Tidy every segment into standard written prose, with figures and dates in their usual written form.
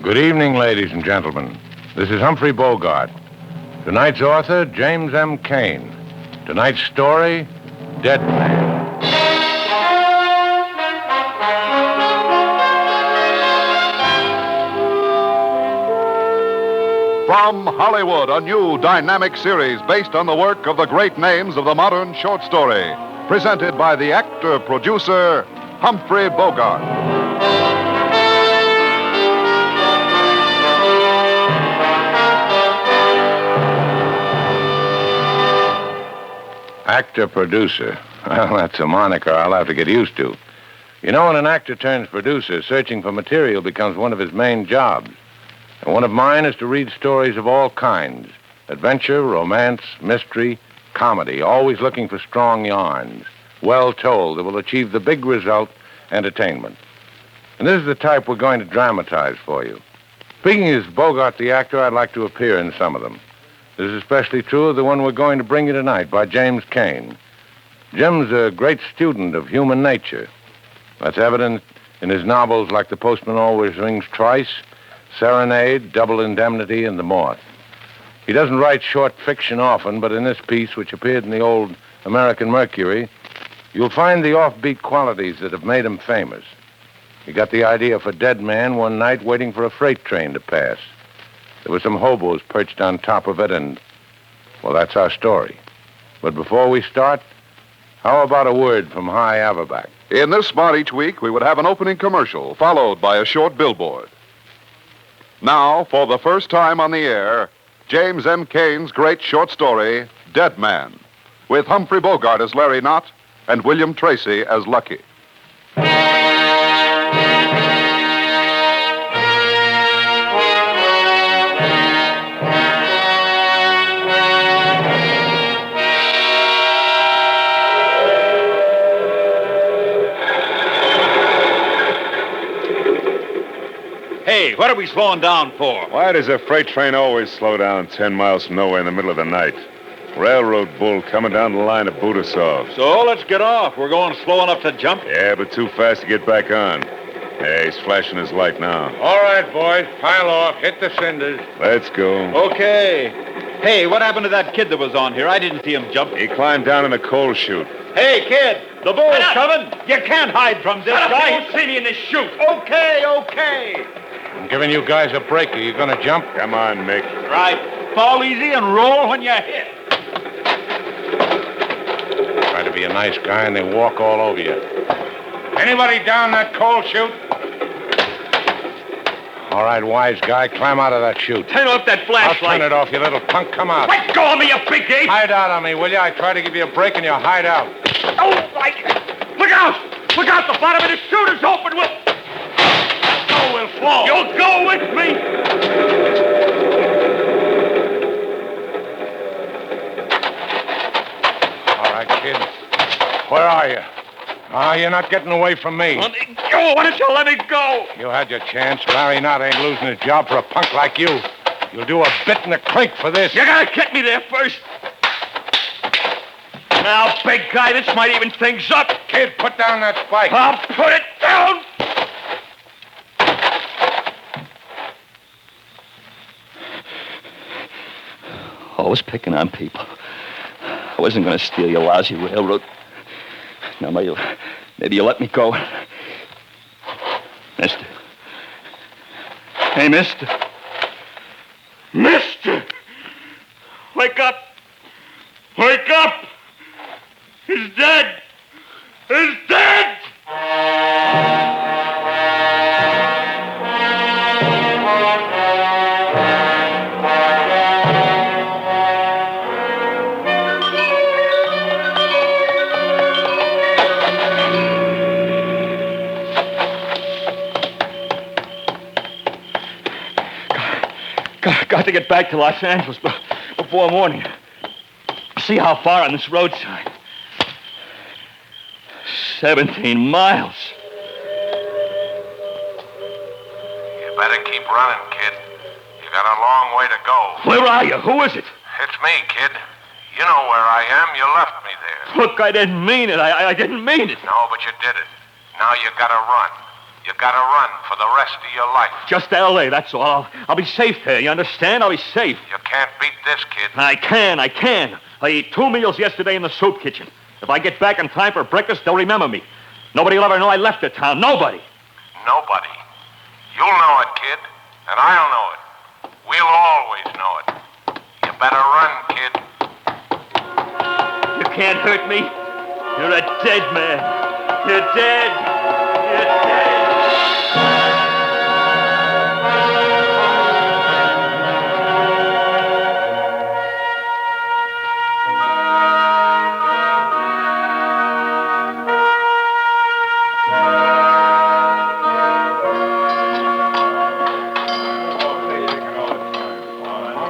Good evening, ladies and gentlemen. This is Humphrey Bogart. Tonight's author, James M. Cain. Tonight's story, Dead Man. From Hollywood, a new dynamic series based on the work of the great names of the modern short story. Presented by the actor-producer, Humphrey Bogart. Actor-producer. Well, that's a moniker I'll have to get used to. You know, when an actor turns producer, searching for material becomes one of his main jobs. And one of mine is to read stories of all kinds. Adventure, romance, mystery, comedy, always looking for strong yarns, well told, that will achieve the big result, entertainment. And this is the type we're going to dramatize for you. Speaking as Bogart the actor, I'd like to appear in some of them. This is especially true of the one we're going to bring you tonight by James Cain. Jim's a great student of human nature. That's evident in his novels like The Postman Always Rings Twice, Serenade, Double Indemnity, and The Moth. He doesn't write short fiction often, but in this piece, which appeared in the old American Mercury, you'll find the offbeat qualities that have made him famous. He got the idea for Dead Man one night waiting for a freight train to pass. There were some hobos perched on top of it, and, well, that's our story. But before we start, how about a word from High Averback? In this spot each week, we would have an opening commercial, followed by a short billboard. Now, for the first time on the air, James M. Cain's great short story, Dead Man, with Humphrey Bogart as Larry Knott and William Tracy as Lucky. Hey, what are we slowing down for? Why does a freight train always slow down 10 miles from nowhere in the middle of the night? Railroad bull coming down the line to boot us off. So let's get off. We're going slow enough to jump. Yeah, but too fast to get back on. Yeah, he's flashing his light now. All right, boys, pile off, hit the cinders. Let's go. Okay. Hey, what happened to that kid that was on here? I didn't see him jump. He climbed down in a coal chute. Hey, kid, the bull's coming. You can't hide from this guy. You won't see me in this chute. Okay. I'm giving you guys a break. Are you going to jump? Come on, Mick. Right. Fall easy and roll when you hit. Try to be a nice guy and they walk all over you. Anybody down that coal chute? All right, wise guy, climb out of that chute. Turn off that I'll flashlight. turn it off, you little punk. Come out. Let go of me, you big ape. Hide out on me, will you? I try to give you a break and you hide out. Oh, like Look out! Look out! The bottom of the chute is open. We'll fall. You'll go with me. All right, kid. Where are you? You're not getting away from me. Let me go. Why don't you let me go? You had your chance. Larry Knott ain't losing his job for a punk like you. You'll do a bit and a clink for this. You gotta get me there first. Now, big guy, this might even things up. Kid, put down that spike. I'll put it down. Always picking on people. I wasn't going to steal your lousy railroad. Now, maybe you'll let me go. Mister. Hey, mister. Mister! Wake up! Wake up! He's dead! He's dead! Got to get back to Los Angeles before morning. See how far on this road sign. 17 miles. You better keep running, kid. You got a long way to go. Where are you? Who is it? It's me, kid. You know where I am. You left me there. Look, I didn't mean it. I didn't mean it. No, but you did it. Now you gotta run. You gotta run for the rest of your life. Just L.A., that's all. I'll be safe here, you understand? I'll be safe. You can't beat this, kid. I can. I ate 2 meals yesterday in the soup kitchen. If I get back in time for breakfast, they'll remember me. Nobody will ever know I left the town. Nobody. Nobody. You'll know it, kid, and I'll know it. We'll always know it. You better run, kid. You can't hurt me. You're a dead man. You're dead. You're dead.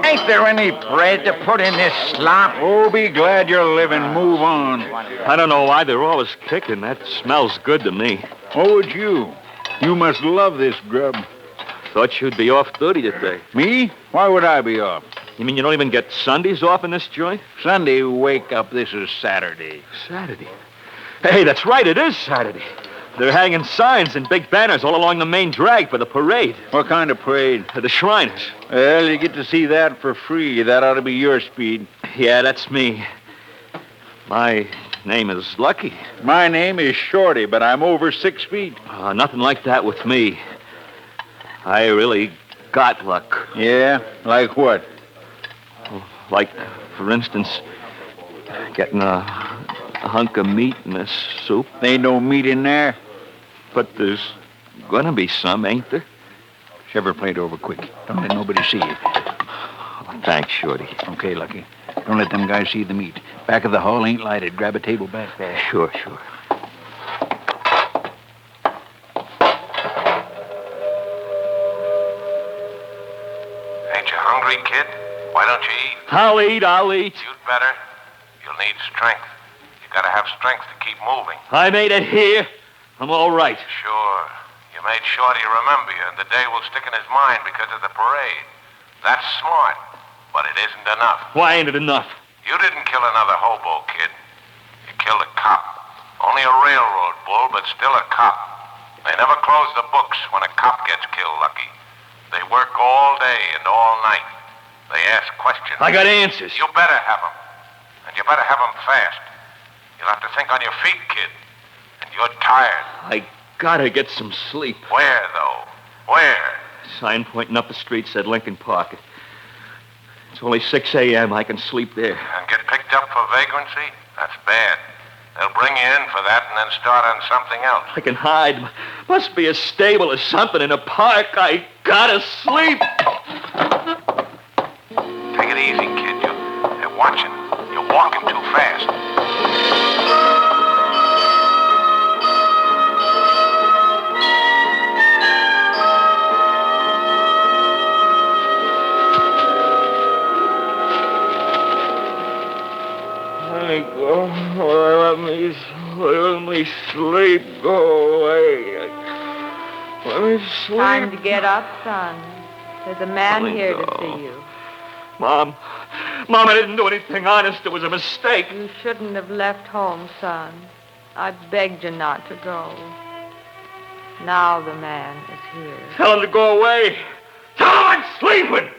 Ain't there any bread to put in this slop? Oh, be glad you're living. Move on. I don't know why they're always kicking. That smells good to me. Oh, would you? You must love this grub. Thought you'd be off duty today. Me? Why would I be off? You mean you don't even get Sundays off in this joint? Sunday, wake up. This is Saturday. Saturday? Hey, that's right. It is Saturday. They're hanging signs and big banners all along the main drag for the parade. What kind of parade? The Shriners. Well, you get to see that for free. That ought to be your speed. Yeah, that's me. My name is Lucky. My name is Shorty, but I'm over 6 feet. Nothing like that with me. I really got luck. Yeah? Like what? Like, for instance, getting a hunk of meat in this soup. There ain't no meat in there. But there's gonna be some, ain't there? Shove her plate over quick. Don't let nobody see you. Oh, thanks, Shorty. Okay, Lucky. Don't let them guys see the meat. Back of the hall ain't lighted. Grab a table back there. Sure. Ain't you hungry, kid? Why don't you eat? I'll eat. You'd better. You'll need strength. You gotta have strength to keep moving. I made it here. I'm all right. Sure. You made Shorty remember you, and the day will stick in his mind because of the parade. That's smart, but it isn't enough. Why ain't it enough? You didn't kill another hobo, kid. You killed a cop. Only a railroad bull, but still a cop. They never close the books when a cop gets killed, Lucky. They work all day and all night. They ask questions. I got answers. You better have them. And you better have them fast. You'll have to think on your feet, kid. And you're tired. I gotta get some sleep. Where, though? Where? Sign pointing up the street said Lincoln Park. It's only 6 a.m. I can sleep there. And get picked up for vagrancy? That's bad. They'll bring you in for that and then start on something else. I can hide. Must be a stable or something in a park. I gotta sleep. Take it easy, kid. They're watching. You're walking too fast. Let me sleep. Go away. Let me sleep. Time to get up, son. There's a man here to see you. Mom, I didn't do anything honest. It was a mistake. You shouldn't have left home, son. I begged you not to go. Now the man is here. Tell him to go away. Tell him I'm sleeping.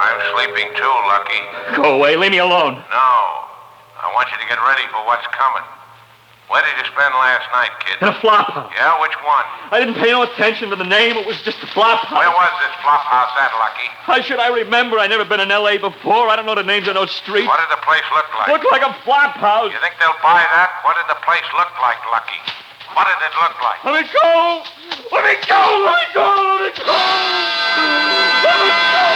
I'm sleeping too, Lucky. Go away. Leave me alone. No. I want you to get ready for what's coming. Where did you spend last night, kid? In a flop house. Yeah, which one? I didn't pay no attention to the name. It was just a flop house. Where was this flop house at, Lucky? How should I remember? I never been in L.A. before. I don't know the names of no streets. What did the place look like? Looked like a flop house. You think they'll buy that? What did the place look like, Lucky? What did it look like? Let me go! Let me go! Let me go! Let me go! Let me go!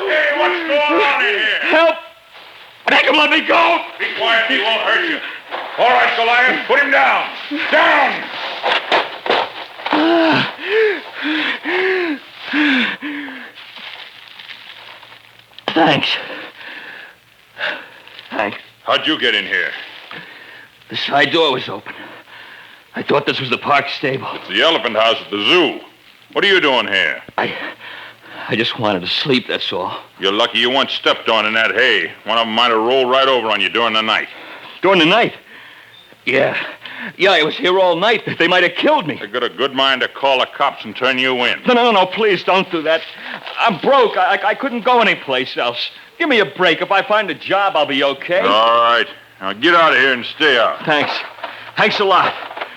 Hey, what's going on in here? Help! Make him let me go! Be quiet, he won't hurt you. All right, Goliath, put him down. Down! Thanks. How'd you get in here? The side door was open. I thought this was the park stable. It's the elephant house at the zoo. What are you doing here? I just wanted to sleep, that's all. You're lucky you weren't stepped on in that hay. One of them might have rolled right over on you during the night. During the night? Yeah. Yeah, I was here all night. They might have killed me. They got a good mind to call the cops and turn you in. No, please don't do that. I'm broke. I couldn't go anyplace else. Give me a break. If I find a job, I'll be okay. All right. Now get out of here and stay out. Thanks. Thanks a lot.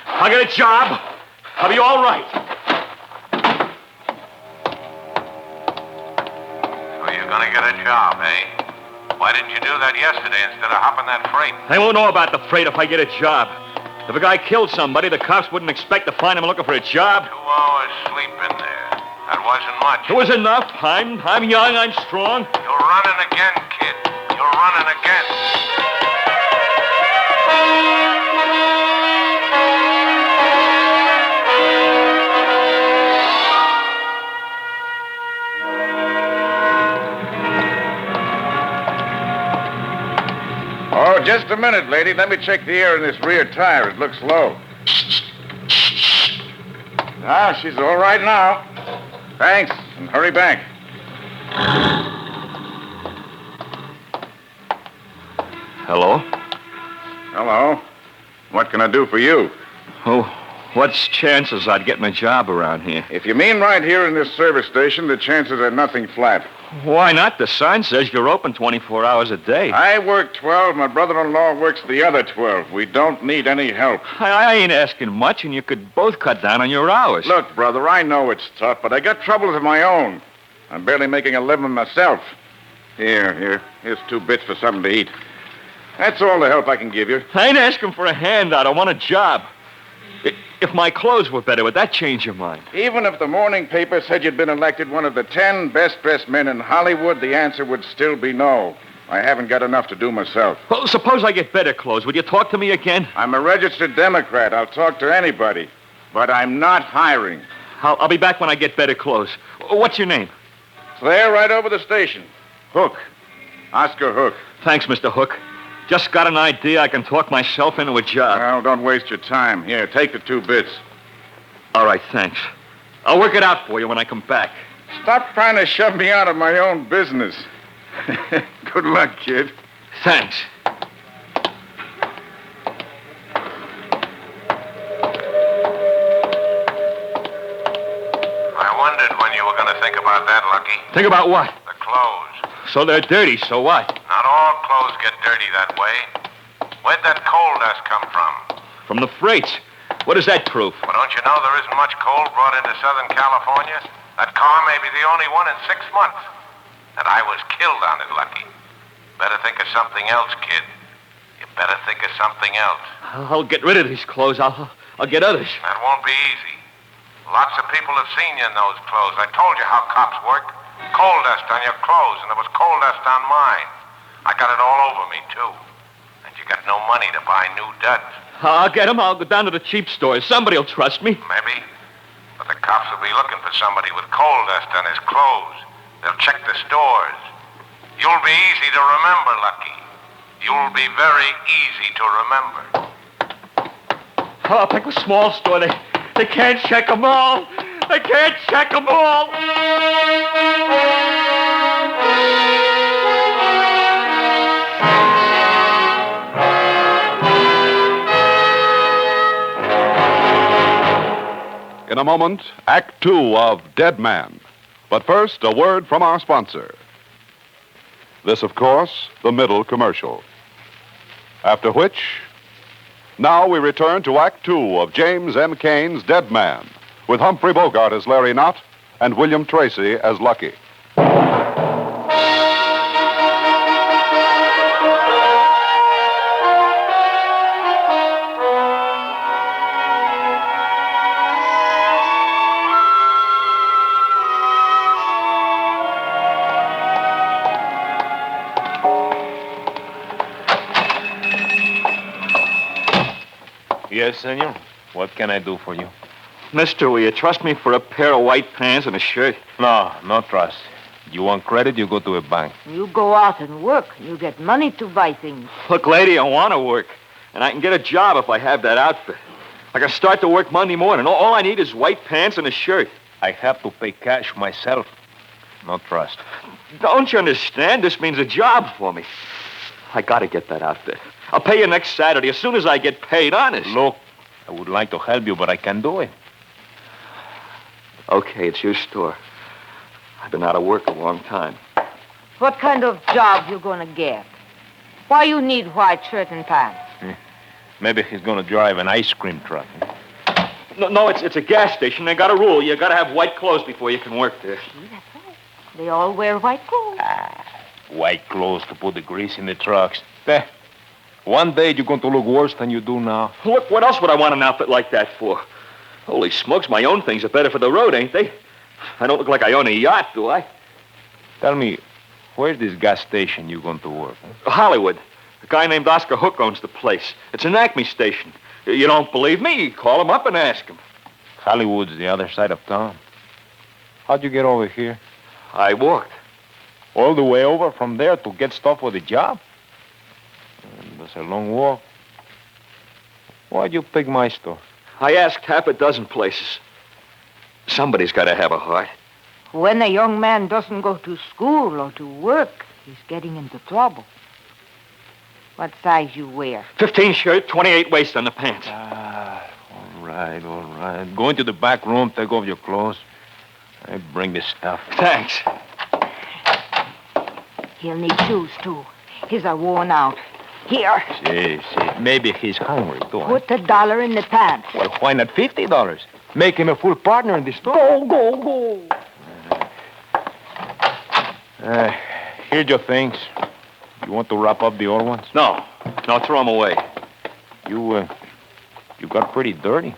I'll get a job. I'll be all right. So you're gonna get a job, eh? Why didn't you do that yesterday instead of hopping that freight? They won't know about the freight if I get a job. If a guy killed somebody, the cops wouldn't expect to find him looking for a job. 2 hours sleep in there. That wasn't much. It was enough. I'm young, I'm strong. You're running again, kid. You're running again. Oh, just a minute, lady. Let me check the air in this rear tire. It looks low. Ah, she's all right now. Thanks, and hurry back. Hello? Hello. What can I do for you? Oh, what's chances I'd get my job around here? If you mean right here in this service station, the chances are nothing flat. Why not? The sign says you're open 24 hours a day. I work 12. My brother-in-law works the other 12. We don't need any help. I ain't asking much, and you could both cut down on your hours. Look, brother, I know it's tough, but I got troubles of my own. I'm barely making a living myself. Here's 2 bits for something to eat. That's all the help I can give you. I ain't asking for a handout. I want a job. If my clothes were better, would that change your mind? Even if the morning paper said you'd been elected one of the 10 best-dressed men in Hollywood, the answer would still be no. I haven't got enough to do myself. Well, suppose I get better clothes. Would you talk to me again? I'm a registered Democrat. I'll talk to anybody. But I'm not hiring. I'll be back when I get better clothes. What's your name? It's there right over the station. Hook. Oscar Hook. Thanks, Mr. Hook. Just got an idea I can talk myself into a job. Well, don't waste your time. Here, take the 2 bits. All right, thanks. I'll work it out for you when I come back. Stop trying to shove me out of my own business. Good luck, kid. Thanks. I wondered when you were going to think about that, Lucky. Think about what? The clothes. So they're dirty, so what? Not all clothes get dirty that way. Where'd that coal dust come from? From the freights. What does that prove? Well, don't you know there isn't much coal brought into Southern California? That car may be the only one in 6 months. And I was killed on it, Lucky. Better think of something else, kid. You better think of something else. I'll get rid of these clothes. I'll get others. That won't be easy. Lots of people have seen you in those clothes. I told you how cops work. Coal dust on your clothes, and there was coal dust on mine. I got it all over me, too. And you got no money to buy new duds. I'll get them. I'll go down to the cheap stores. Somebody will trust me. Maybe. But the cops will be looking for somebody with coal dust on his clothes. They'll check the stores. You'll be easy to remember, Lucky. You'll be very easy to remember. I'll pick a small store. They can't check them all. They can't check them all. In a moment, Act 2 of Dead Man. But first, a word from our sponsor. This, of course, the middle commercial. After which, now we return to Act 2 of James M. Cain's Dead Man, with Humphrey Bogart as Larry Knott and William Tracy as Lucky. Yes, senor. What can I do for you? Mister, will you trust me for a pair of white pants and a shirt? No, no trust. You want credit, you go to a bank. You go out and work. You get money to buy things. Look, lady, I want to work. And I can get a job if I have that outfit. I can start to work Monday morning. All I need is white pants and a shirt. I have to pay cash myself. No trust. Don't you understand? This means a job for me. I got to get that outfit. I'll pay you next Saturday as soon as I get paid, honest. Look, I would like to help you, but I can't do it. Okay, it's your store. I've been out of work a long time. What kind of job you gonna get? Why you need white shirt and pants? Maybe he's going to drive an ice cream truck. No, it's a gas station. They got a rule. You got to have white clothes before you can work there. That's right. They all wear white clothes. White clothes to put the grease in the trucks. There. One day you're going to look worse than you do now. Look, what else would I want an outfit like that for? Holy smokes, my own things are better for the road, ain't they? I don't look like I own a yacht, do I? Tell me, where's this gas station you're going to work? Hollywood. A guy named Oscar Hook owns the place. It's an Acme station. You don't believe me? Call him up and ask him. Hollywood's the other side of town. How'd you get over here? I walked. All the way over from there to get stuff for the job? That's a long walk. Why'd you pick my store? I asked half a dozen places. Somebody's got to have a heart. When a young man doesn't go to school or to work, he's getting into trouble. What size you wear? 15 shirt, 28 waist on the pants. All right. Go into the back room, take off your clothes. I bring this stuff. Thanks. He'll need shoes, too. His are worn out. Here. See. Maybe he's hungry, too. Put $1 in the pants. Well, why not $50? Make him a full partner in the store. Go. Here's your things. You want to wrap up the old ones? No, throw them away. You got pretty dirty.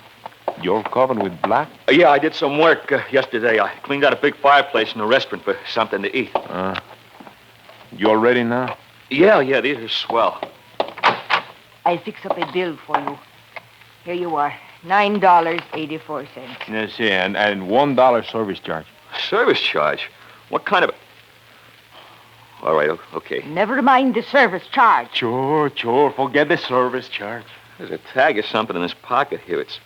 You're covered with black. Yeah, I did some work yesterday. I cleaned out a big fireplace in the restaurant for something to eat. You all ready now? Yeah, these are swell. I'll fix up a bill for you. Here you are. $9.84. Yes, and $1 service charge. Service charge? What kind of... All right, okay. Never mind the service charge. Sure. Forget the service charge. There's a tag or something in this pocket here. It's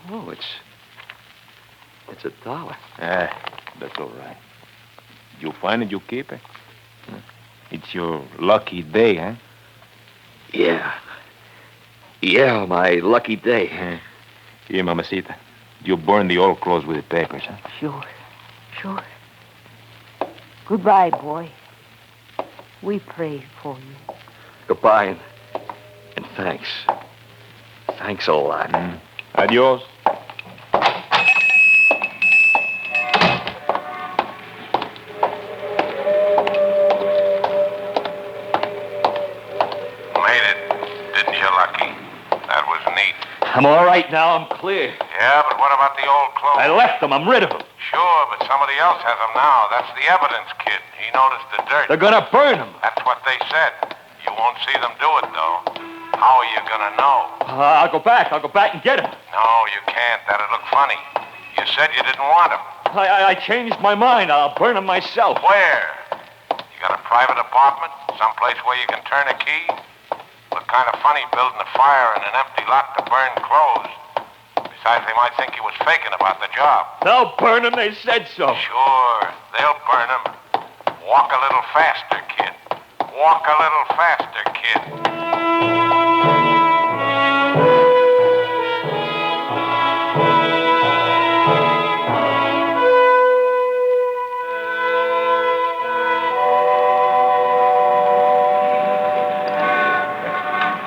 $1. That's all right. You find it, you keep it. It's your lucky day, huh? Yeah, my lucky day. Here, mamacita. You burn the old clothes with the papers, huh? Sure. Goodbye, boy. We prayed for you. Goodbye, and thanks. Thanks a lot. Adios. Made it, didn't you, Lucky? That was neat. I'm all right now. I'm clear. Yeah, but what about the old clothes? I left them. I'm rid of them. Sure, but somebody else has them now. That's the evidence, kid. He noticed the dirt. They're gonna burn them. That's what they said. You won't see them do it, though. How are you gonna know? I'll go back and get them. No, you can't. That'd look funny. You said you didn't want them. I changed my mind. I'll burn them myself. Where? You got a private apartment? Someplace where you can turn a key? Look kind of funny building a fire in an empty lot to burn clothes. Besides, they might think you was faking about the job. They'll burn them. They said so. Sure, they'll burn them. Walk a little faster, kid. Walk a little faster, kid.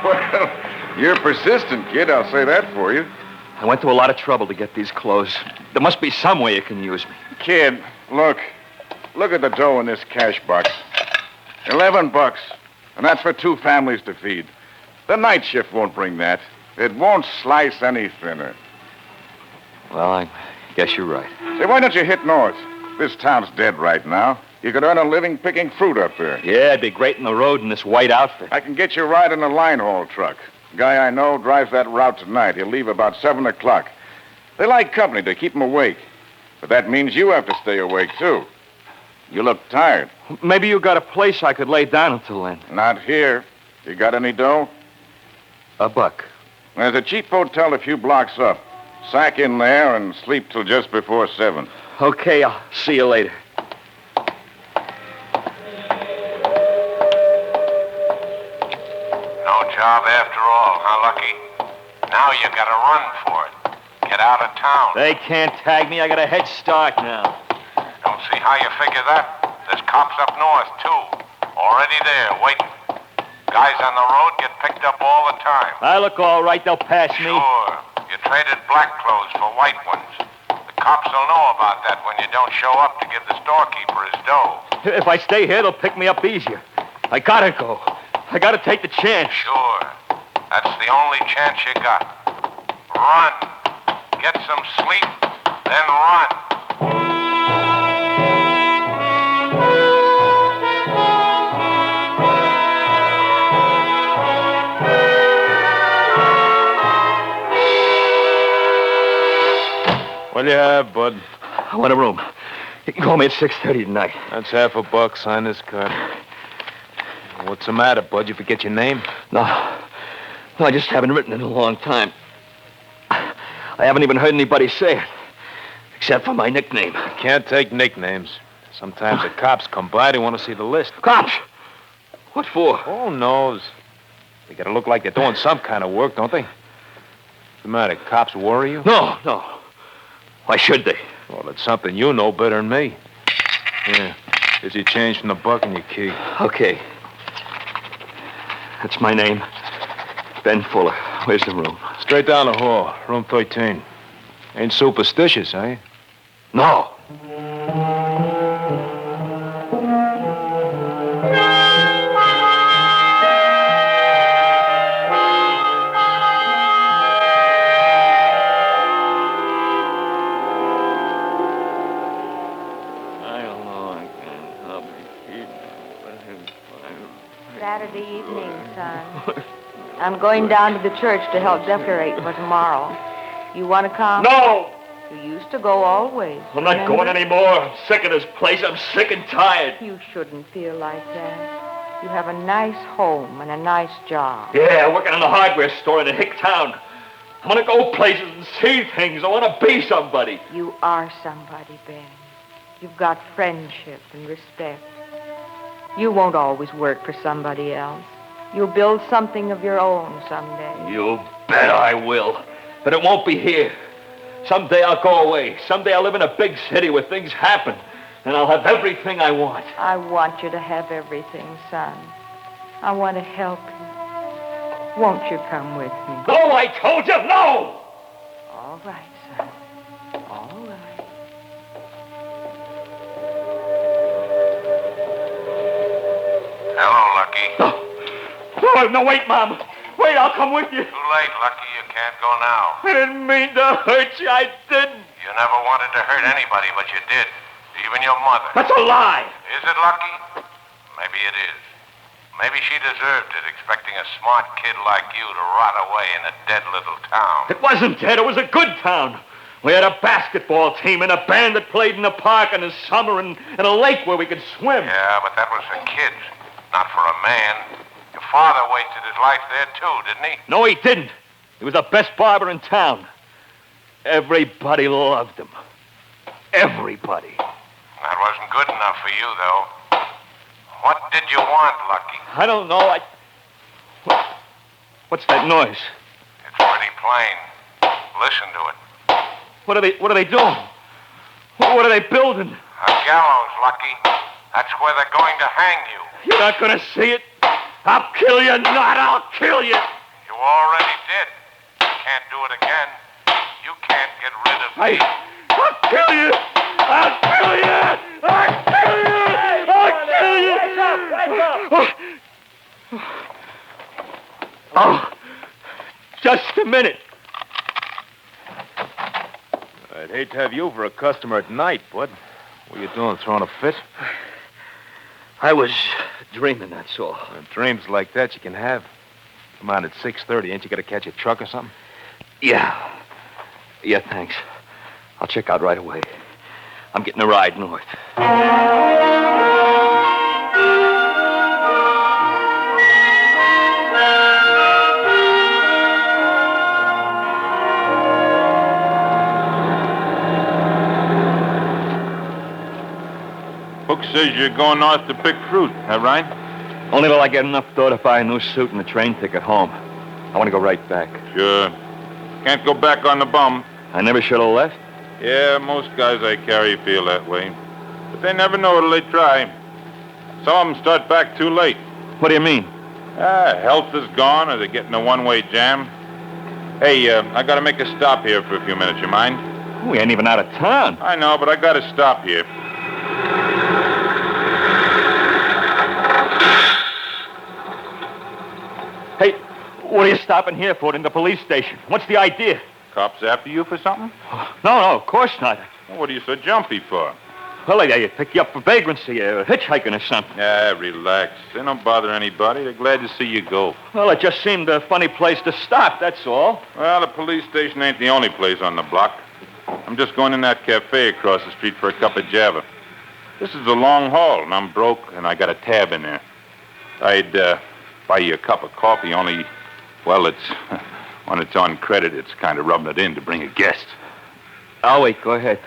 Well, you're persistent, kid. I'll say that for you. I went to a lot of trouble to get these clothes. There must be some way you can use me. Kid, look. Look at the dough in this cash box. $11. And that's for 2 families to feed. The night shift won't bring that. It won't slice any thinner. Well, I guess you're right. Say, why don't you hit north? This town's dead right now. You could earn a living picking fruit up there. Yeah, it'd be great in the road in this white outfit. I can get you a ride in a line haul truck. Guy I know drives that route tonight. He'll leave about 7 o'clock. They like company to keep 'em awake. But that means you have to stay awake, too. You look tired. Maybe you got a place I could lay down until then. Not here. You got any dough? $1. There's a cheap hotel a few blocks up. Sack in there and sleep till just before 7. Okay, I'll see you later. No job after all, huh, Lucky? Now you gotta run for it. Get out of town. They can't tag me. I got a head start now. Don't see how you figure that. There's cops up north, too. Already there, waiting. Guys on the road get picked up all the time. I look all right. They'll pass me. Sure. You traded black clothes for white ones. The cops will know about that when you don't show up to give the storekeeper his dough. If I stay here, they'll pick me up easier. I gotta go. I gotta take the chance. Sure. That's the only chance you got. Run. Get some sleep, then run. What do you have, bud? I want a room. You can call me at 6:30 tonight. That's $50. Sign this card. What's the matter, bud? You forget your name? No, I just haven't written in a long time. I haven't even heard anybody say it, except for my nickname. You can't take nicknames. Sometimes the cops come by. They want to see the list. Cops? What for? Who knows? They gotta look like they're doing some kind of work, don't they? What's the matter? Cops worry you? No. Why should they? Well, it's something you know better than me. Here, here's your change from the buck and your key. Okay. That's my name. Ben Fuller. Where's the room? Straight down the hall, room 13. Ain't superstitious, eh? No. Saturday evening, son. I'm going down to the church to help decorate for tomorrow. You want to come? No! You used to go always. I'm not remember? going anymore. I'm sick of this place. I'm sick and tired. You shouldn't feel like that. You have a nice home and a nice job. Yeah, working in a hardware store in a hick town. I want to go places and see things. I want to be somebody. You are somebody, Ben. You've got friendship and respect. You won't always work for somebody else. You'll build something of your own someday. You bet I will. But it won't be here. Someday I'll go away. Someday I'll live in a big city where things happen. And I'll have everything I want. I want you to have everything, son. I want to help you. Won't you come with me? No, I told you, no! All right, son. All right. Hello, Lucky. No, wait, Mom. Wait, I'll come with you. Too late, Lucky. You can't go now. I didn't mean to hurt you. I didn't. You never wanted to hurt anybody, but you did. Even your mother. That's a lie. Is it, Lucky? Maybe it is. Maybe she deserved it, expecting a smart kid like you to rot away in a dead little town. It wasn't dead. It was a good town. We had a basketball team and a band that played in the park in the summer and a lake where we could swim. Yeah, but that was for kids, not for a man. Your father wasted his life there, too, didn't he? No, he didn't. He was the best barber in town. Everybody loved him. Everybody. That wasn't good enough for you, though. What did you want, Lucky? I don't know. What's that noise? It's pretty plain. Listen to it. What are they doing? What are they building? A gallows, Lucky. That's where they're going to hang you. You're not going to see it. I'll kill you, not I'll kill you. You already did. You can't do it again. You can't get rid of me. I'll kill you. I'll kill you. I'll kill you. I'll kill you. Oh, just a minute. I'd hate to have you for a customer at night, bud. What are you doing, throwing a fit? I was dreaming, that's all. Dreams like that you can have. Come on, at 6:30. Ain't you got to catch a truck or something? Yeah. Yeah, thanks. I'll check out right away. I'm getting a ride north. Book says you're going north to pick fruit, that right? Only till I get enough dough to buy a new suit and a train ticket home. I want to go right back. Sure. Can't go back on the bum. I never should have left. Yeah, most guys I carry feel that way. But they never know till they try. Some of them start back too late. What do you mean? Health is gone, or they're getting a one-way jam. Hey, I gotta make a stop here for a few minutes, you mind? We ain't even out of town. I know, but I gotta stop here. Hey, what are you stopping here for in the police station? What's the idea? Cops after you for something? No, of course not. Well, what are you so jumpy for? Well, they pick you up for vagrancy, hitchhiking or something. Relax. They don't bother anybody. They're glad to see you go. Well, it just seemed a funny place to stop, that's all. Well, the police station ain't the only place on the block. I'm just going in that cafe across the street for a cup of java. This is a long haul, and I'm broke, and I got a tab in there. I'd buy you a cup of coffee, only, well, it's when it's on credit, it's kind of rubbing it in to bring a guest. I'll wait. Go ahead.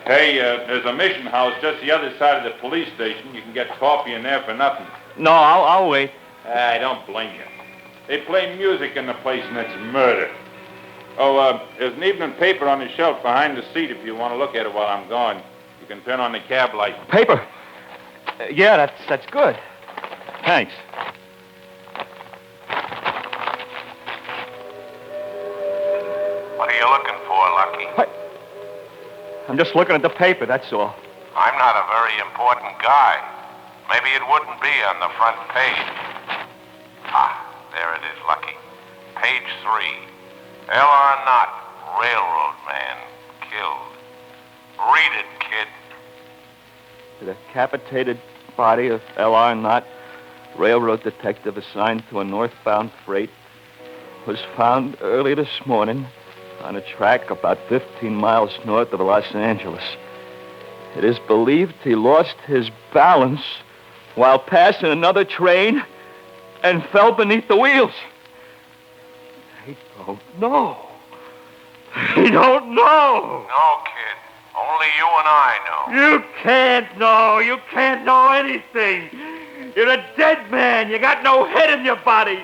Hey, there's a mission house just the other side of the police station. You can get coffee in there for nothing. No, I'll wait. I don't blame you. They play music in the place, and it's murder. Oh, there's an evening paper on the shelf behind the seat if you want to look at it while I'm gone. You can turn on the cab light. Paper? Yeah, that's good. Thanks. What are you looking for, Lucky? What? I'm just looking at the paper, that's all. I'm not a very important guy. Maybe it wouldn't be on the front page. Ah, there it is, Lucky. Page 3. L.R. Knott, railroad man, killed. Read it, kid. The decapitated body of L.R. Knott, railroad detective assigned to a northbound freight, was found early this morning on a track about 15 miles north of Los Angeles. It is believed he lost his balance while passing another train and fell beneath the wheels. They don't know. They don't know. No, kid. Only you and I know. You can't know. You can't know anything. You're a dead man. You got no head in your body.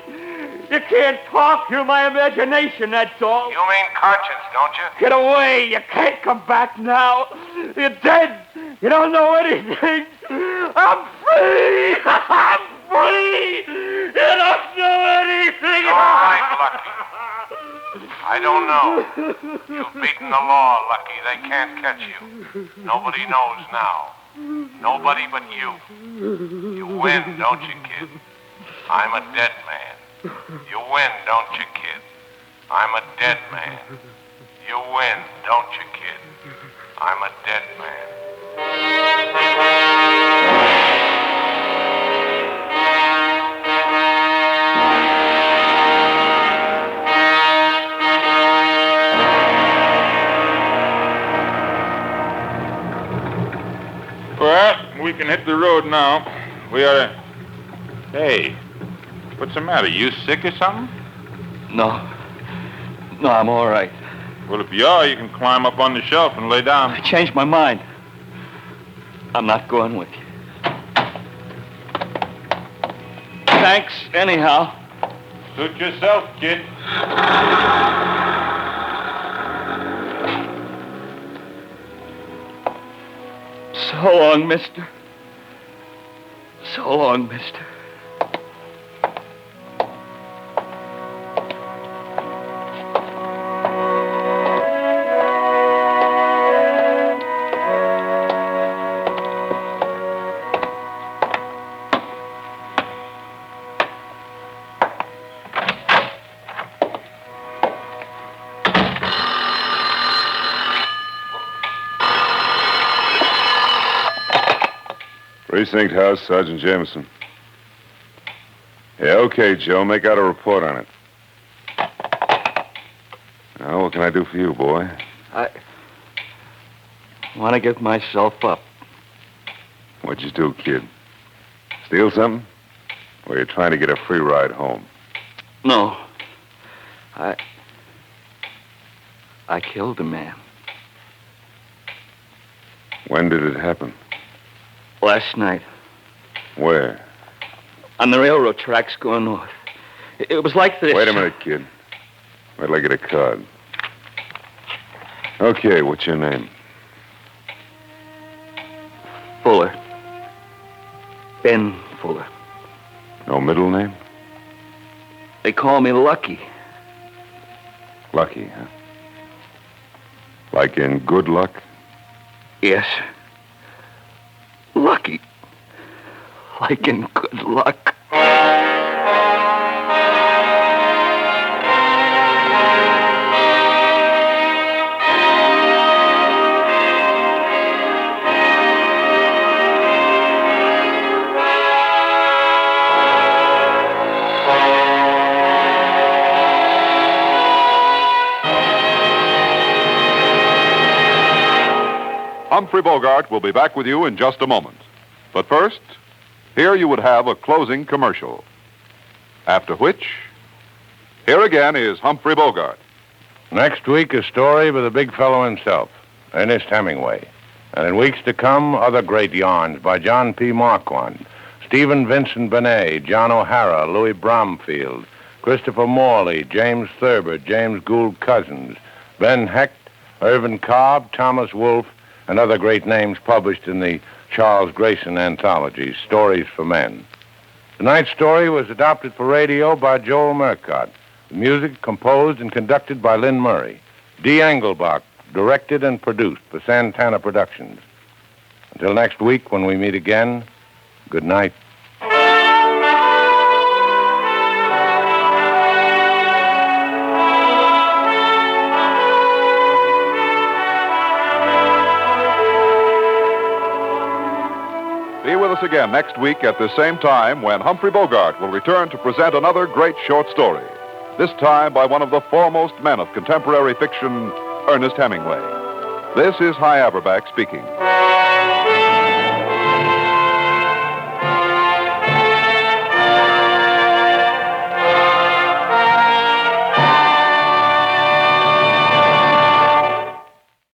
You can't talk. You're my imagination, that's all. You mean conscience, don't you? Get away. You can't come back now. You're dead. You don't know anything. I'm free. I'm free. You don't know anything. All right, Lucky. I don't know. You've beaten the law, Lucky. They can't catch you. Nobody knows now. Nobody but you. You win, don't you, kid? I'm a dead man. You win, don't you, kid? I'm a dead man. You win, don't you, kid? I'm a dead man. Well, we can hit the road now. We ought to... Hey, what's the matter? You sick or something? No, I'm all right. Well, if you are, you can climb up on the shelf and lay down. I changed my mind. I'm not going with you. Thanks, anyhow. Suit yourself, kid. So long, mister. So long, mister. Precinct House, Sergeant Jameson. Yeah, okay, Joe. Make out a report on it. Now, what can I do for you, boy? I want to give myself up. What'd you do, kid? Steal something? Or you trying to get a free ride home? No. I killed a man. When did it happen? Last night. Where? On the railroad tracks going north. It was like this. Wait a minute, kid. Wait till I get a card. Okay, what's your name? Fuller. Ben Fuller. No middle name? They call me Lucky. Lucky, huh? Like in good luck? Yes. Lucky. Like in good luck. Humphrey Bogart will be back with you in just a moment. But first, here you would have a closing commercial. After which, here again is Humphrey Bogart. Next week, a story by the big fellow himself, Ernest Hemingway. And in weeks to come, other great yarns by John P. Marquand, Stephen Vincent Benet, John O'Hara, Louis Bromfield, Christopher Morley, James Thurber, James Gould Cousins, Ben Hecht, Irvin Cobb, Thomas Wolfe, and other great names published in the Charles Grayson anthology, Stories for Men. Tonight's story was adapted for radio by Joel Murcott. The music composed and conducted by Lynn Murray. Dee Engelbach directed and produced for Santana Productions. Until next week when we meet again, good night. Be with us again next week at the same time when Humphrey Bogart will return to present another great short story, this time by one of the foremost men of contemporary fiction, Ernest Hemingway. This is Hy Averback speaking.